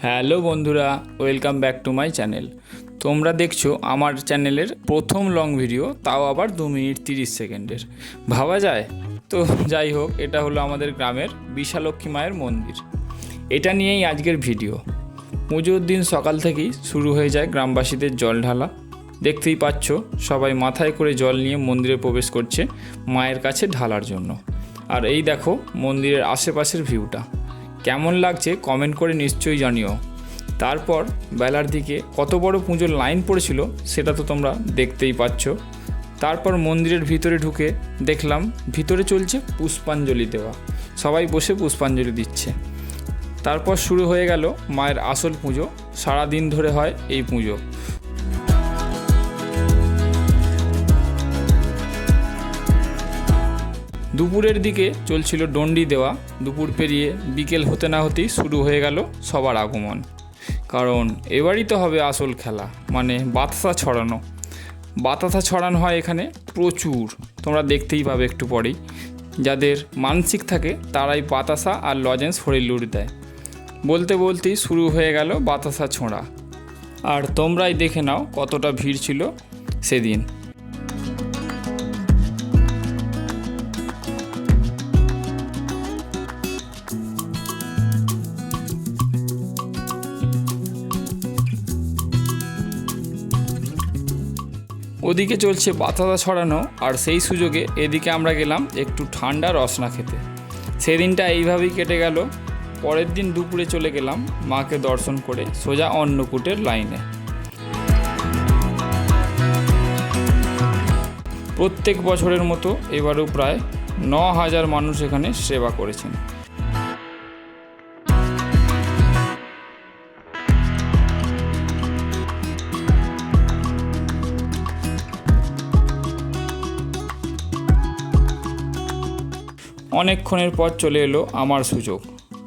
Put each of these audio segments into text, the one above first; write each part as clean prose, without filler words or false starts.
Hello বন্ধুরা, welcome back to my channel. তোমরা দেখছো আমার চ্যানেলের প্রথম লং ভিডিও, তাও আবার 2 মিনিট 30 সেকেন্ডের। ভাবা যায়? তো যাই হোক, এটা হলো আমাদের গ্রামের বিশালক্ষী মায়ের মন্দির। এটা নিয়েই আজকের ভিডিও। পুজোর দিন সকাল থেকেই শুরু হয়ে যায় গ্রামবাসীদের জল ঢালা। দেখতেই পাচ্ছ, সবাই মাথায় করে জল নিয়ে মন্দিরে প্রবেশ করছে মায়ের কাছে ঢালার জন্য। আর এই দেখো মন্দিরের আশেপাশের ভিউটা কেমন লাগছে কমেন্ট করে নিশ্চয়ই জানিও। তারপর বেলার দিকে কত বড় পুজোর লাইন পড়েছিল সেটা তো তোমরা দেখতেই পাচ্ছ। তারপর মন্দিরের ভিতরে ঢুকে দেখলাম ভিতরে চলছে পুষ্পাঞ্জলি দেওয়া, সবাই বসে পুষ্পাঞ্জলি দিচ্ছে। তারপর শুরু হয়ে গেল মায়ের আসল পুজো। সারা দিন ধরে হয় এই পুজো। দুপুরের দিকে চলছিল ডন্ডি দেওয়া। দুপুর পেরিয়ে বিকেল হতে না হতেই শুরু হয়ে গেল সবার আগমন, কারণ এবারই তো হবে আসল খেলা, মানে বাতাসা ছড়ানো। বাতাসা ছড়ানো হয় এখানে প্রচুর, তোমরা দেখতেই পাবে একটু পরেই। যাদের মানসিক থাকে তারাই বাতাসা আর লজেন্স হরি লুট দেয়। বলতে বলতেই শুরু হয়ে গেল বাতাসা ছোঁড়া। আর তোমরাই দেখে নাও কতটা ভিড় ছিল সেদিন। ওদিকে চলছে বাতাসা ছড়ানো, আর সেই সুযোগে এদিকে আমরা গেলাম একটু ঠান্ডা রসনা খেতে। সেদিনটা এইভাবেই কেটে গেল। পরের দিন দুপুরে চলে গেলাম মাকে দর্শন করে সোজা অন্নকূটের লাইনে। প্রত্যেক বছরের মতো এবারও প্রায় 9,000 মানুষ এখানে সেবা করেছেন। অনেকক্ষণের পর চলে এলো আমার সুযোগ,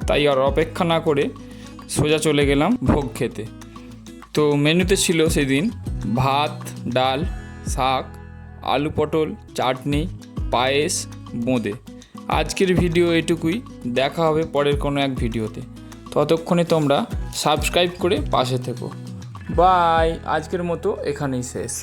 তাই আর অপেক্ষা না করে সোজা চলে গেলাম ভোগ খেতে। তো মেনুতে ছিল সেদিন ভাত, ডাল, শাক, আলু পটল, চাটনি, পায়েস, বোঁদে। আজকের ভিডিও এটুকুই, দেখা হবে পরের কোনো এক ভিডিওতে। ততক্ষণে তোমরা সাবস্ক্রাইব করে পাশে থেকো। বাই, আজকের মতো এখানেই শেষ।